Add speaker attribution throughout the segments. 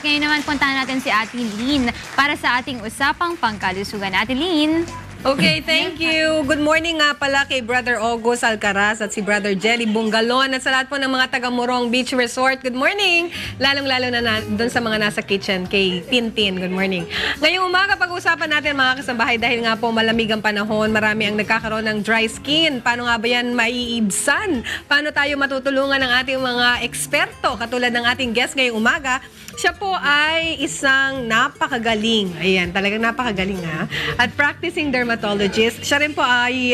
Speaker 1: Ngayon naman puntahan natin si Ate Lynn para sa ating usapang pangkalusugan. Ate Lynn.
Speaker 2: Okay, thank you. Good morning nga pala kay Brother August Alcaraz at si Brother Jelly Bungalon at sa lahat po ng mga taga-Morong Beach Resort. Good morning! Lalong-lalo na doon sa mga nasa kitchen kay Tintin. Good morning. Ngayong umaga, pag-uusapan natin mga kasambahay dahil nga po malamig ang panahon, marami ang nagkakaroon ng dry skin. Paano nga ba yan maiibsan? Paano tayo matutulungan ng ating mga eksperto? Katulad ng ating guest ngayong umaga, siya po ay isang napakagaling. Ayan, talagang napakagaling ha. At practicing dermatologist. Siya rin po ay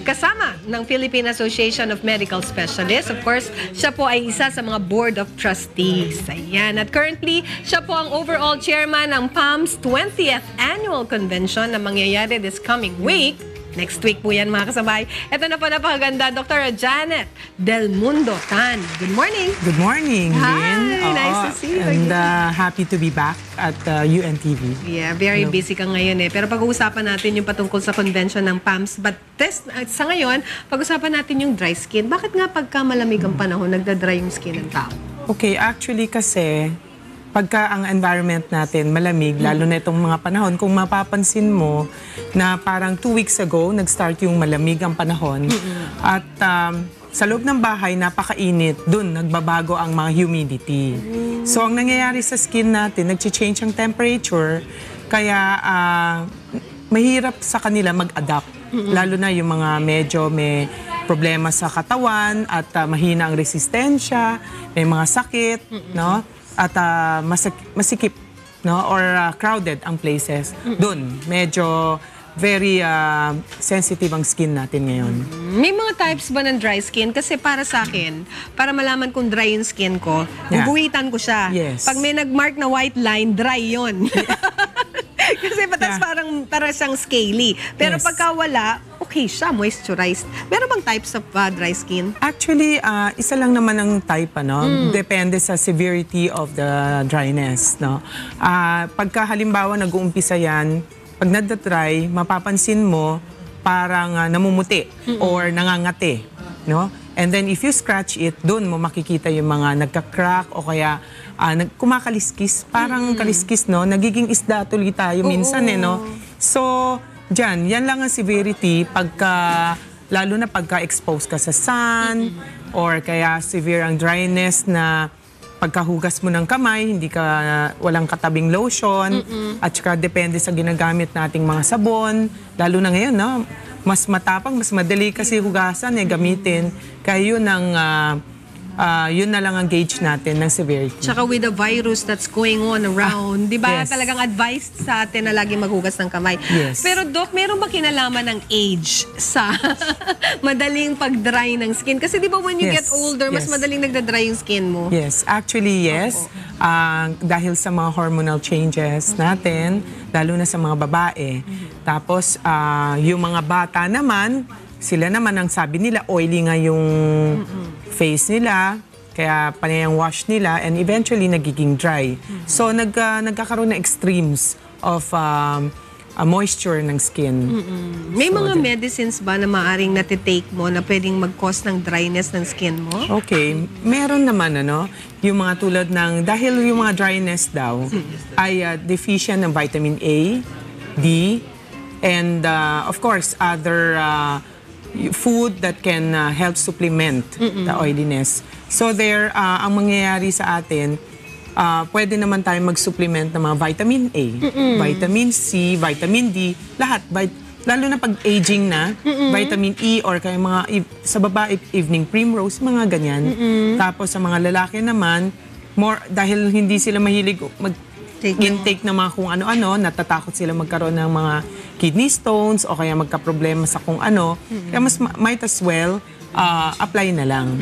Speaker 2: kasama ng Philippine Association of Medical Specialists. Of course, siya po ay isa sa mga Board of Trustees. Ayan. At currently, siya po ang overall chairman ng PAMS 20th Annual Convention na mangyayari this coming week. Next week po yan mga kasabay. Ito na po napakaganda, Dr. Janet Del Mundo Tan. Good morning.
Speaker 3: Good morning, Lynn.
Speaker 2: Hi, nice to see you.
Speaker 3: And happy to be back at UNTV.
Speaker 2: Yeah, very busy ka ngayon eh. Pero pag-uusapan natin yung patungkol sa convention ng PAMS. But sa ngayon, pag-uusapan natin yung dry skin. Bakit nga pagka malamig ang panahon, nagda-dry yung skin ng tao?
Speaker 3: Okay, actually kasi pagka ang environment natin malamig, lalo na itong mga panahon, kung mapapansin mo na parang 2 weeks ago, nag-start yung malamig ang panahon. At sa loob ng bahay, napakainit. Doon, nagbabago ang mga humidity. So, ang nangyayari sa skin natin, nag-change ang temperature, kaya mahirap sa kanila mag-adapt. Lalo na yung mga medyo may problema sa katawan at mahina ang resistensya, may mga sakit, no? At masikip, no? Or crowded ang places. Doon, medyo very sensitive ang skin natin ngayon.
Speaker 2: May mga types ba ng dry skin? Kasi para sa akin, para malaman kung dry yung skin ko, guguhitan ko siya.
Speaker 3: Yes.
Speaker 2: Pag may nag-mark na white line, dry yon. Kasi patas parang siyang scaly. Pero pagka wala, okay siya, moisturized. Meron bang types of dry skin?
Speaker 3: Actually, isa lang naman ang type, ano? Depende sa severity of the dryness, no? Pagka halimbawa nag-uumpisa yan, pag nagda-dry, mapapansin mo parang namumuti or nangangati, no? And then if you scratch it, doon mo makikita yung mga nagka-crack o kaya kumakaliskis. Parang kaliskis, no? Nagiging isda tuloy tayo minsan, eh, no? So, yan lang ang severity lalo na pagka-expose ka sa sun or kaya severe ang dryness na pagkahugas mo ng kamay, walang katabing lotion, at saka depende sa ginagamit nating mga sabon, lalo na ngayon, no? Mas matapang, mas madali kasi hugasan, gamitin. Kaya yun na lang ang gauge natin ng severity.
Speaker 2: Tsaka with the virus that's going on around, di ba?
Speaker 3: Yes.
Speaker 2: Talagang advised sa atin na lagi maghugas ng kamay.
Speaker 3: Yes.
Speaker 2: Pero Doc, meron ba kinalaman ng age sa madaling pag-dry ng skin? Kasi di ba when you get older, mas madaling nagda-dry yung skin mo?
Speaker 3: Yes, actually yes. Dahil sa mga hormonal changes natin, lalo na sa mga babae. Tapos yung mga bata naman, sila naman ang sabi nila, oily nga yung face nila, kaya panayang wash nila, and eventually nagiging dry. So nagkakaroon ng extremes of moisture ng skin.
Speaker 2: May mga medicines ba na maaaring natitake mo na pwedeng mag-cause ng dryness ng skin mo?
Speaker 3: Okay, meron naman yung mga tulad ng, dahil yung mga dryness daw ay deficient ng vitamin A, D, and of course other food that can help supplement the oiliness. So ang mangyayari sa atin, pwede naman tayo mag-supplement ng mga vitamin A, vitamin C, vitamin D, lahat. Lalo na pag aging na, vitamin E or kaya sa babae, evening primrose, mga ganyan. Tapos sa mga lalaki naman, dahil hindi sila mahilig intake ng mga kung ano-ano, natatakot sila magkaroon ng mga kidney stones o kaya magka-problema sa kung ano. Kaya might as well apply na lang.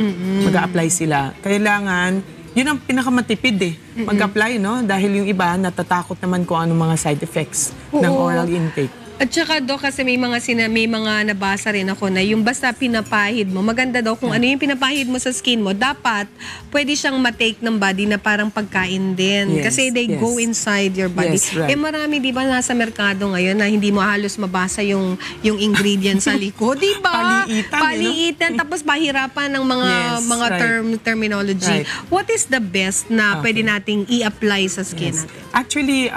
Speaker 3: Mag-a-apply sila. Kailangan, yun ang pinakamatipid mag-apply, no? Dahil yung iba natatakot naman kung anong mga side effects ng oral intake.
Speaker 2: At saka Dok, kasi may mga nabasa rin ako na yung basta pinapahid mo, maganda daw kung ano yung pinapahid mo sa skin mo, dapat pwede siyang matake ng body na parang pagkain din.
Speaker 3: Yes,
Speaker 2: Kasi they
Speaker 3: yes.
Speaker 2: go inside your body.
Speaker 3: Yes, right.
Speaker 2: Marami di ba nasa merkado ngayon na hindi mo halos mabasa yung ingredients sa likod, di ba?
Speaker 3: Paliitan,
Speaker 2: Paliitan, tapos pahirapan ng mga
Speaker 3: Yes, right.
Speaker 2: terminology.
Speaker 3: Right.
Speaker 2: What is the best na pwede nating i-apply sa skin
Speaker 3: Yes.
Speaker 2: natin?
Speaker 3: Actually,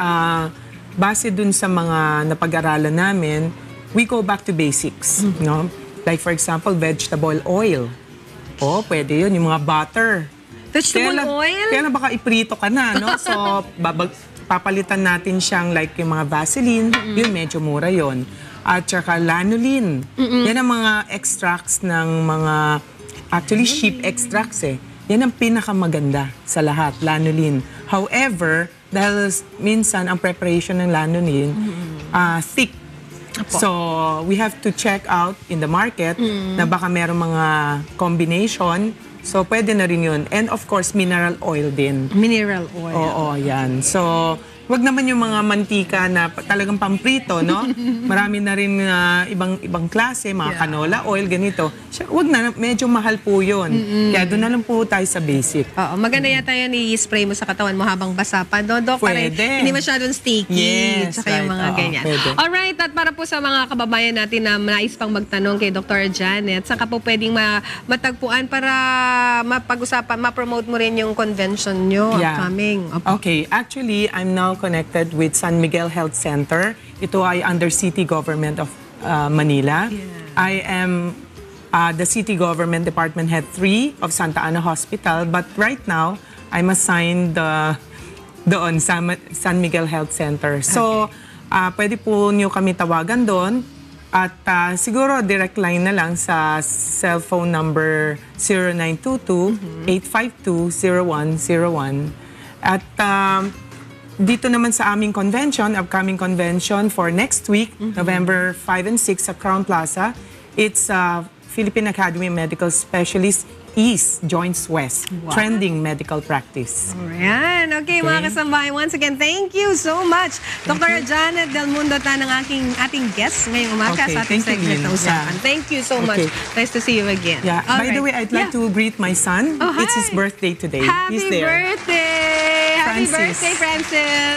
Speaker 3: base dun sa mga napag-aralan namin, we go back to basics. No? Like for example, vegetable oil. Pwede yun. Yung mga butter.
Speaker 2: Vegetable oil?
Speaker 3: Kaya lang baka iprito ka na, no? So, papalitan natin siyang like yung mga Vaseline, yun medyo mura yun. At saka lanolin. Yan ang mga extracts ng mga, actually sheep extracts eh. Yan ang pinakamaganda sa lahat, lanolin. However, dahil minsan ang preparation ng lanolin, thick. So, we have to check out in the market na baka merong mga combination. So, pwede na rin yun. And of course, mineral oil din.
Speaker 2: Mineral oil.
Speaker 3: Oo, yan. So, wag naman yung mga mantika na talagang pamprito, no? Marami na rin ibang klase, mga canola oil, ganito. Wag na, medyo mahal po yun. Kaya doon na lang po tayo sa basic.
Speaker 2: Oo, maganda yata yan i-spray mo sa katawan mo habang basa pa. Dok, para
Speaker 3: Pwede.
Speaker 2: hindi masyadong sticky.
Speaker 3: Yes,
Speaker 2: Tsaka yung
Speaker 3: right.
Speaker 2: mga
Speaker 3: Oo,
Speaker 2: ganyan.
Speaker 3: pwede.
Speaker 2: Alright, at para po sa mga kababayan natin na nais pang magtanong kay Dr. Janet, saan ka po pwedeng matagpuan para mapag-usapan, ma-promote mo rin yung convention nyo upcoming?
Speaker 3: Okay, actually, I'm now connected with San Miguel Health Center. Ito ay under City Government of Manila. I am the City Government Department Head 3 of Santa Ana Hospital, but right now, I'm assigned doon sa San Miguel Health Center. So, pwede po niyo kami tawagan doon. At siguro direct line na lang sa cellphone number 0922-852-0101. At dito naman sa aming convention, upcoming convention for next week, November 5 and 6 sa Crown Plaza. It's Philippine Academy of Medical Specialists East Joins West, Trending Medical Practice.
Speaker 2: Ayan. Okay, mga kasambahay, once again, thank you so much. Dr. Janet Del Mundo ta ng ating guest ngayong umaga sa ating segment na usapan. Thank you so much. Nice to see you again.
Speaker 3: By the way, I'd like to greet my son.
Speaker 2: Oh,
Speaker 3: It's his birthday today.
Speaker 2: Happy
Speaker 3: He's there.
Speaker 2: birthday! Happy
Speaker 3: Francis.
Speaker 2: birthday, Francis!